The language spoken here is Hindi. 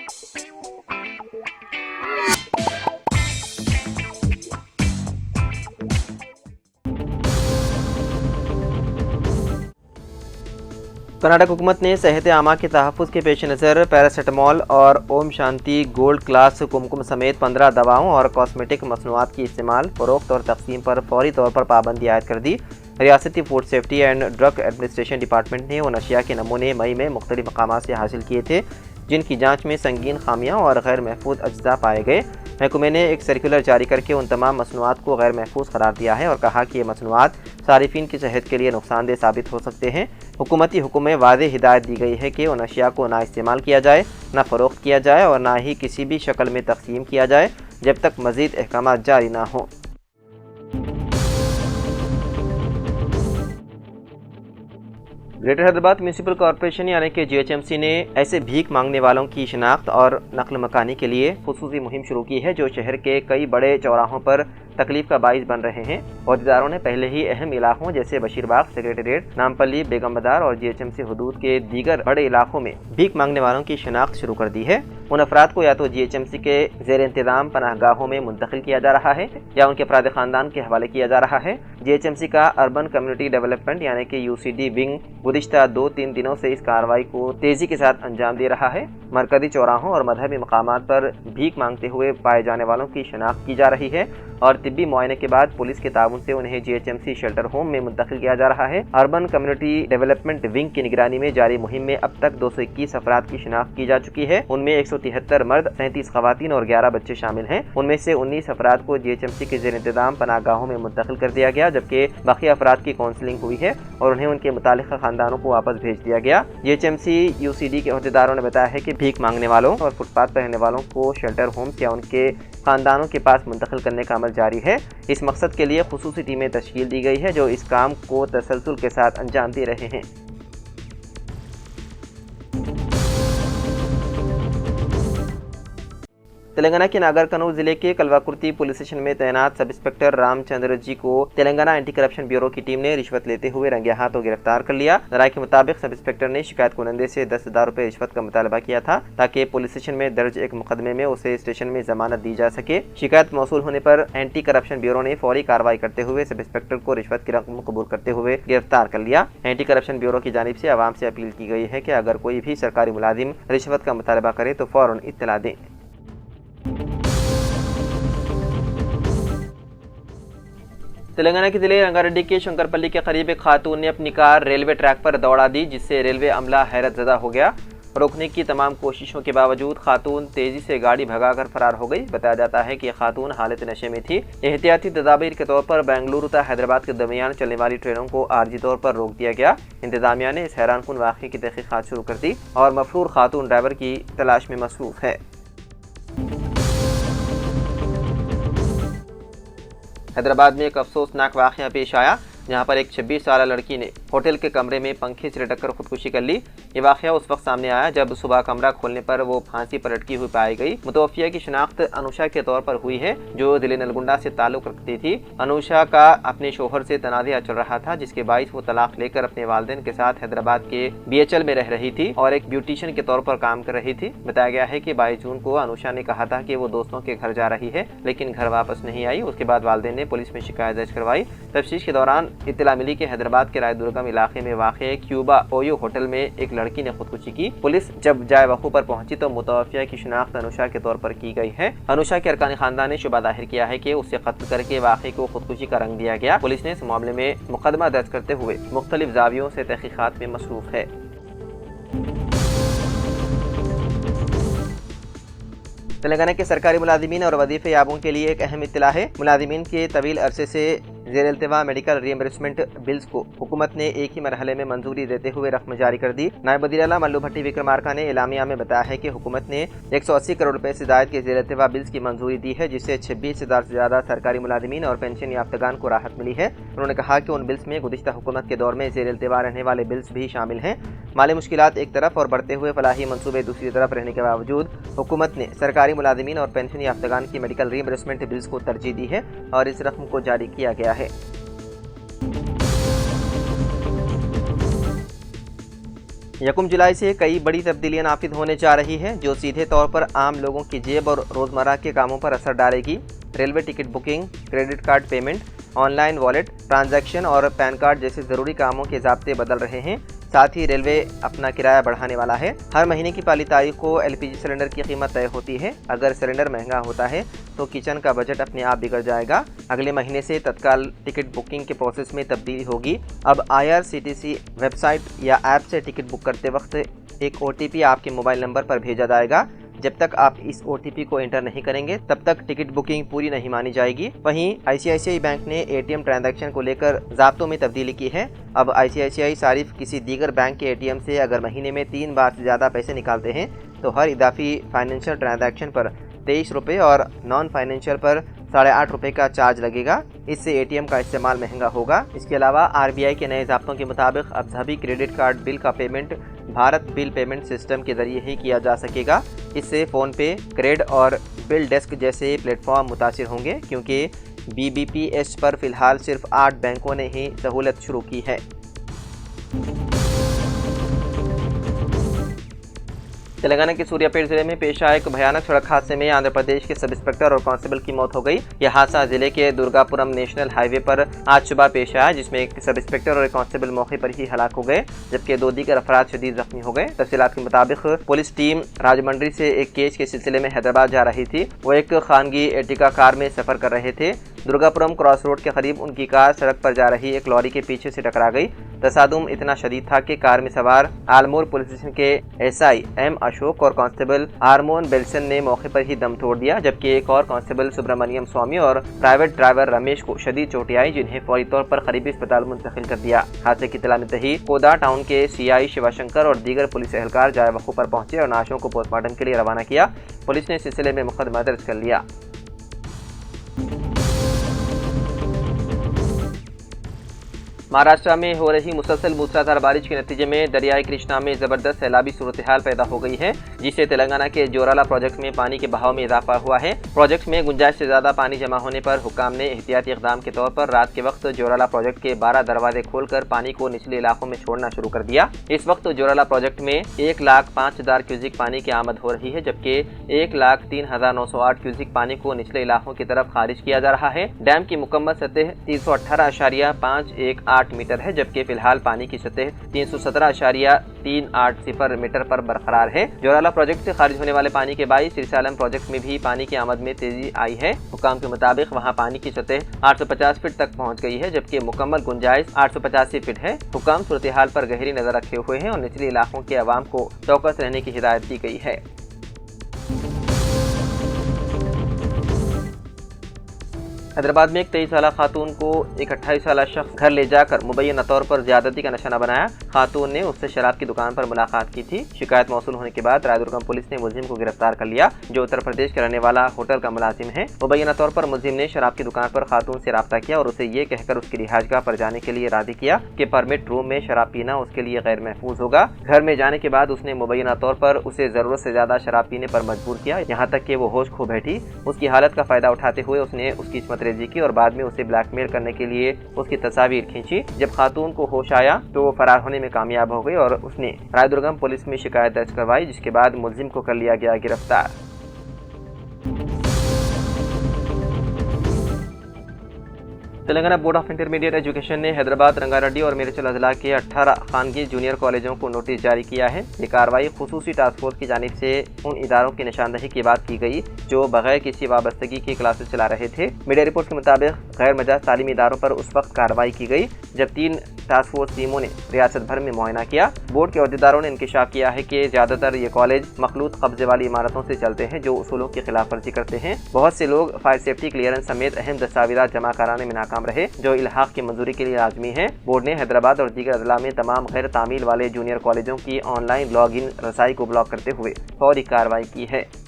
कर्नाटक हुकूमत ने सेहत आमा के तहफ़्फ़ुज़ के पेश नज़र पैरासीटामोल और ओम शांति गोल्ड क्लास कुमकुम समेत 15 दवाओं और कॉस्मेटिक मसनूआत की इस्तेमाल, फ़रोख्त और तक़सीम पर फौरी तौर पर पाबंदी आयद कर दी। रियासती food safety and drug administration department ने उन अशिया के नमूने मई में मुख्तलिफ मकामात से हासिल किए थे जिनकी जाँच में संगीन खामियाँ और गैर महफूज अज्जा पाए गए। महकमे ने एक सर्कुलर जारी करके उन तमाम मसनूआत को गैर महफूज करार दिया है और कहा कि ये मसनूआत सारिफिन की सेहत के लिए नुकसानदेह साबित हो सकते हैं। हुकूमती हुक्म में वाज़ेह हिदायत दी गई है कि उन अशिया को ना इस्तेमाल किया जाए, ना फ़रोख्त किया जाए और ना ही किसी भी शक्ल में तक़सीम किया जाए जब तक मज़ीद अहकाम जारी ना हों। ग्रेटर हैदराबाद म्यूनसिपल कॉरपोरेशन यानी कि GHMC ने ऐसे भीख मांगने वालों की शिनाख्त और नकल मकानी के लिए खुसूसी मुहिम शुरू की है जो शहर के कई बड़े चौराहों पर तकलीफ का बाइस बन रहे हैं। अहदेदारों ने पहले ही अहम इलाकों जैसे बशीरबाग, सेक्रेटेरिएट, नामपल्ली, बेगम बाजार और GHMC हदूद के दीगर बड़े इलाकों में भीख मांगने वालों की शिनाख्त शुरू कर दी है। उन अफराद को या तो GHMC के ज़ेर इंतज़ाम पनाहगाहों में मुंतकिल किया जा रहा है या उनके अफराद ख़ानदान के हवाले किया जा रहा है। GHMC का अर्बन कम्युनिटी डेवलपमेंट यानी कि UCD विंग गुज़िश्ता 2-3 दिनों से इस कार्रवाई को तेज़ी के साथ अंजाम दे रहा है। मरकज़ी चौराहों और मजहबी मकामात पर भीख मांगते हुए पाए जाने वालों की शिनाख्त की जा रही है और तिब्बी मुआयने के बाद पुलिस के ताउन से उन्हें GHMC शेल्टर होम में मुंतकिल किया जा रहा है। अर्बन कम्युनिटी डेवलपमेंट विंग की निगरानी में जारी मुहिम में अब तक 221 अफराद की शिनाख्त की जा चुकी है। उनमें 173 मर्द, 37 खवातीन और 11 बच्चे शामिल हैं। उनमें से 19 अफराद को GHMC के ज़ेर इंतज़ाम पनाहगाहों में मुंतकिल कर दिया गया जबकि बाकी अफराद की काउंसलिंग हुई है और उन्हें उनके मुतालिका खानदानों को वापस भेज दिया गया। GHMC UCD के अहदेदारों ने बताया है कि भीख मांगने वालों और फुटपाथ पर रहने वालों को शेल्टर होम्स या उनके खानदानों के पास मुंतकिल करने का अमल जारी है। इस मकसद के लिए खुसूसी टीमें तश्कील दी गई है जो इस काम को तसलसल के साथ अंजाम दे रहे हैं। तेलंगाना के नागर कर्नूल जिले के कलवाकुर्ती पुलिस स्टेशन में तैनात सब इंस्पेक्टर रामचंद्र जी को तेलंगाना एंटी करप्शन ब्यूरो की टीम ने रिश्वत लेते हुए रंगे हाथों गिरफ्तार कर लिया। राय के मुताबिक सब इंस्पेक्टर ने शिकायत कुनंदे से 10,000 रुपए रिश्वत का मुतालबा किया था ताकि पुलिस स्टेशन में दर्ज एक मुकदमे में उसे स्टेशन में जमानत दी जा सके। शिकायत मौसूल होने पर एंटी करप्शन ब्यूरो ने फौरी कार्रवाई करते हुए सब इंस्पेक्टर को रिश्वत की रकम कबूल करते हुए गिरफ्तार कर लिया। एंटी करप्शन ब्यूरो की जानिब से आवाम से अपील की गई है कि अगर कोई भी सरकारी मुलाजिम रिश्वत का मुतालबा करे तो फौरन इत्तला दें। तेलंगाना के जिले रंगारेड्डी के शंकरपल्ली के करीब एक खातून ने अपनी कार रेलवे ट्रैक पर दौड़ा दी जिससे रेलवे अमला हैरतज़दा हो गया। रोकने की तमाम कोशिशों के बावजूद खातून तेजी से गाड़ी भगाकर फरार हो गई। बताया जाता है कि खातून हालत नशे में थी। एहतियाती तदाबीर के तौर पर बेंगलुरु तथा हैदराबाद के दरमियान चलने वाली ट्रेनों को आर्जी तौर पर रोक दिया गया। इंतजामिया ने इस हैरानकुन वाक़े की तहक़ीक़ात शुरू कर दी और मफरूर खातून ड्राइवर की तलाश में मसरूफ़ है। हैदराबाद में एक अफसोसनाक वाक़या पेश आया जहां पर एक 26 साल लड़की ने होटल के कमरे में पंखे से लटक कर खुदकुशी कर ली। ये वाक़या उस वक्त सामने आया जब सुबह कमरा खोलने पर वो फांसी पर लटकी हुई पाई गई। मुतवफ़िया की शिनाख्त अनुषा के तौर पर हुई है जो जिले नलगुंडा से ताल्लुक़ रखती थी। अनुषा का अपने शोहर से तनाज़ा चल रहा था जिसके बाइस वो तलाक लेकर अपने वालिदैन के साथ हैदराबाद के BHL में रह रही थी और एक ब्यूटिशियन के तौर पर काम कर रही थी। बताया गया है कि 22 जून को अनुषा ने कहा था कि वो दोस्तों के घर जा रही है लेकिन घर वापस नहीं आई। उसके बाद वालिदैन ने पुलिस में शिकायत दर्ज करवाई। तफ्तीश के दौरान इत्तला मिली कि हैदराबाद के रायदुर्गम इलाके में वाक़े क्यूबा ओयो होटल में एक लड़की ने खुदकुशी की। पुलिस जब जाए वक़ू पर पहुंची तो मुतवफ़िया की शिनाख्त अनुषा के तौर पर की गई है। अनुषा के अरकान खानदान ने शुबा दाहिर किया है कि उसे कत्ल करके वाक़े को खुदकुशी का रंग दिया गया। पुलिस ने इस मामले में मुकदमा दर्ज करते हुए मुख्तलिफ ज़ावियों से तहक़ीक़ात में मसरूफ़ है। तेलंगाना के सरकारी मुलाजिमीन और वजीफ़े याबों के लिए एक अहम इत्तला है। मुलाजिमीन के तवील अरसे से ज़ेर इल्तिवा मेडिकल रीइंबर्समेंट बिल्स को हुकूमत ने एक ही मरहले में मंजूरी देते हुए रकम जारी कर दी। नायब वज़ीर आला मल्लू भट्टी विक्रमार्का ने एलामिया में बताया है कि हुकूमत ने 180 करोड़ रुपए से ज़ायद के ज़ेर इल्तिवा बिल्स की मंजूरी दी है जिससे 26,000 से ज़्यादा सरकारी मुलाजिमीन और पेंशन याफ्तगान को राहत मिली है। उन्होंने कहा कि उन बिल्स में गुज़िश्ता हुकूमत के दौर में ज़ेर इल्तिवा रहने वाले बिल्स भी शामिल हैं। माली मुश्किलात एक तरफ और बढ़ते हुए फलाही मनसूबे दूसरी तरफ रहने के बावजूद हुकूमत ने सरकारी मुलाजिमीन और पेंशन याफ्तगान की मेडिकल रीइंबर्समेंट बिल्स को तरजीह दी है और इस रकम को जारी किया गया है। यकम जुलाई से कई बड़ी तब्दीलियां नाफिज होने जा रही है जो सीधे तौर पर आम लोगों की जेब और रोज़मर्रा के कामों पर असर डालेगी। Railway ticket booking, credit card payment, online wallet transaction और पैन कार्ड जैसे ज़रूरी कामों के ज़ाब्ते बदल रहे हैं। साथ ही रेलवे अपना किराया बढ़ाने वाला है। हर महीने की पहली तारीख को एलपीजी सिलेंडर की कीमत तय होती है। अगर सिलेंडर महंगा होता है तो किचन का बजट अपने आप बिगड़ जाएगा। अगले महीने से तत्काल टिकट बुकिंग के प्रोसेस में तब्दीली होगी। अब IRCTC वेबसाइट या ऐप से टिकट बुक करते वक्त एक OTP आपके मोबाइल नंबर पर भेजा जाएगा। जब तक आप इस OTP को एंटर नहीं करेंगे तब तक टिकट बुकिंग पूरी नहीं मानी जाएगी। वहीं ICICI बैंक ने ATM ट्रांजैक्शन को लेकर ज़ाब्तों में तब्दीली की है। अब ICICI सारिफ किसी दीगर बैंक के ATM से अगर महीने में 3 बार से ज़्यादा पैसे निकालते हैं तो हर इजाफी फाइनेंशियल ट्रांजैक्शन पर 23 रुपये और नॉन फाइनेंशियल पर 8.5 रुपये का चार्ज लगेगा। इससे ATM का इस्तेमाल महंगा होगा। इसके अलावा RBI के नए ज़ाब्तों के मुताबिक अब सभी क्रेडिट कार्ड बिल का payment Bharat bill payment system के जरिए ही किया जा सकेगा। इससे फ़ोनपे, क्रेड और बिल डेस्क जैसे प्लेटफॉर्म मुतासिर होंगे क्योंकि BBPS पर फ़िलहाल सिर्फ 8 बैंकों ने ही सहूलत शुरू की है। तेलंगाना के सूर्यापेट जिले में पेश आए एक भयानक सड़क हादसे में आंध्र प्रदेश के सब इंस्पेक्टर और कांस्टेबल की मौत हो गई। यह हादसा जिले के दुर्गापुरम नेशनल हाईवे पर आज सुबह पेश आया जिसमें एक सब इंस्पेक्टर और एक कांस्टेबल मौके पर ही हलाक हो गए जबकि 2 दीगर अफराद शदीद जख्मी हो गए। तफसीलात के मुताबिक पुलिस टीम राजमंड्री से एक केस के सिलसिले में हैदराबाद जा रही थी। वो एक खानगी एर्टिगा कार में सफर कर रहे थे। दुर्गापुरम क्रॉस रोड के करीब उनकी कार सड़क पर जा रही एक लॉरी के पीछे से टकरा गई। तसादुम इतना शदीद था कि कार में सवार आलमोर पुलिस स्टेशन के SI M अशोक और कांस्टेबल आरमोन बेल्सन ने मौके पर ही दम तोड़ दिया जबकि एक और कांस्टेबल सुब्रमण्यम स्वामी और प्राइवेट ड्राइवर रमेश को शदीद चोटें आई जिन्हें फौरी तौर पर करीबी अस्पताल मुंतकिल कर दिया। हादसे की इत्तला मिलते ही कोदा टाउन के CI शिवाशंकर और दीगर पुलिस एहलकार जाए वक़ू पर पहुंचे और लाशों को पोस्टमार्टम के लिए रवाना किया। पुलिस ने इस सिलसिले में मुकदमा दर्ज कर लिया। महाराष्ट्र में हो रही मुसलसल मूसलाधार बारिश के नतीजे में दरियाई कृष्णा में जबरदस्त सैलाबी सूरत हाल पैदा हो गई है जिससे तेलंगाना के जोराला प्रोजेक्ट में पानी के बहाव में इजाफा हुआ है। प्रोजेक्ट में गुंजाइश से ज्यादा पानी जमा होने पर हुक्काम ने एहतियाती इक़दाम के तौर पर रात के वक्त जोराला प्रोजेक्ट के 12 दरवाजे खोलकर पानी को निचले इलाकों में छोड़ना शुरू कर दिया। इस वक्त जोराला प्रोजेक्ट में 1,05,000 क्यूसिक पानी की आमद हो रही है जबकि 1,03,908 क्यूसिक पानी को निचले इलाकों की तरफ खारिज किया जा रहा है। डैम की मुकम्मल सतह 318.518 मीटर है जबकि फिलहाल पानी की सतह 317.380 मीटर पर बरकरार है। जोराला प्रोजेक्ट से खारिज होने वाले पानी के बाईस सिरसालम प्रोजेक्ट में भी पानी की आमद में तेजी आई है। हुकाम के मुताबिक वहां पानी की सतह 850 फीट तक पहुंच गई है जबकि मुकम्मल गुंजाइश 885 फीट है। हुकाम सूरत हाल पर गहरी नजर रखे हुए हैं और निचले इलाकों के अवाम को चौकस रहने की हिदायत दी गई है। हैदराबाद में एक 23 साल खातून को एक 28 साल शख्स घर ले जाकर मुबैना तौर पर ज्यादती का निशाना बनाया। खातून ने उससे शराब की दुकान पर मुलाकात की थी। शिकायत मौसूल होने के बाद रायदुर्गम पुलिस ने मुलजिम को गिरफ्तार कर लिया जो उत्तर प्रदेश के रहने वाला होटल का मुलाजिम है। मुबैना तौर पर मुलजिम ने शराब की दुकान पर खातून से रब्ता किया और उसे ये कहकर उसकी रिहाइशगाह पर जाने के लिए राजी किया कि परमिट रूम में शराब पीना उसके लिए गैर महफूज होगा। घर में जाने के बाद उसने मुबैना तौर पर उसे जरूरत से ज्यादा शराब पीने पर मजबूर किया, यहाँ तक कि वो होश खो बैठी। उसकी हालत का फायदा उठाते हुए उसने उसकी इस्मत रेजी की और बाद में उसे ब्लैकमेल करने के लिए उसकी तस्वीर खींची। जब खातून को होश आया तो वो फरार होने में कामयाब हो गई और उसने रायदुर्गम पुलिस में शिकायत दर्ज करवाई जिसके बाद मुलजिम को कर लिया गया गिरफ्तार। Telangana board of intermediate education ने हैदराबाद, रंगारेड्डी और मेरचल अजला के 18 खानगी जूनियर कॉलेजों को नोटिस जारी किया है। ये कार्रवाई खुसूसी टास्क फोर्स की जानिब से उन इदारों की निशानदही की बात की गई जो बगैर किसी वाबस्तगी की क्लासेस चला रहे थे। मीडिया रिपोर्ट के मुताबिक गैर मजाज तालीमी इदारों पर उस वक्त कार्रवाई की गई जब 3 टास्क फोर्स टीमों ने रियासत भर में मुआयना किया। बोर्ड के अहदेदारों ने इंकिशाफ किया है कि ज्यादातर ये कॉलेज मखलूत कब्जे वाली इमारतों से चलते हैं जो उसूलों की खिलाफ वर्जी करते हैं। बहुत से लोग फायर सेफ्टी क्लियरेंस समेत अहम दस्तावेज़ात जमा कराने में नाकाम रहे जो इल्हाक की मंजूरी के लिए लाजमी है। बोर्ड ने हैदराबाद और दीगर अजला में तमाम गैर तामील वाले जूनियर कॉलेजों की ऑनलाइन लॉग इन रसाई को ब्लॉक करते हुए फौरी कार्रवाई की है।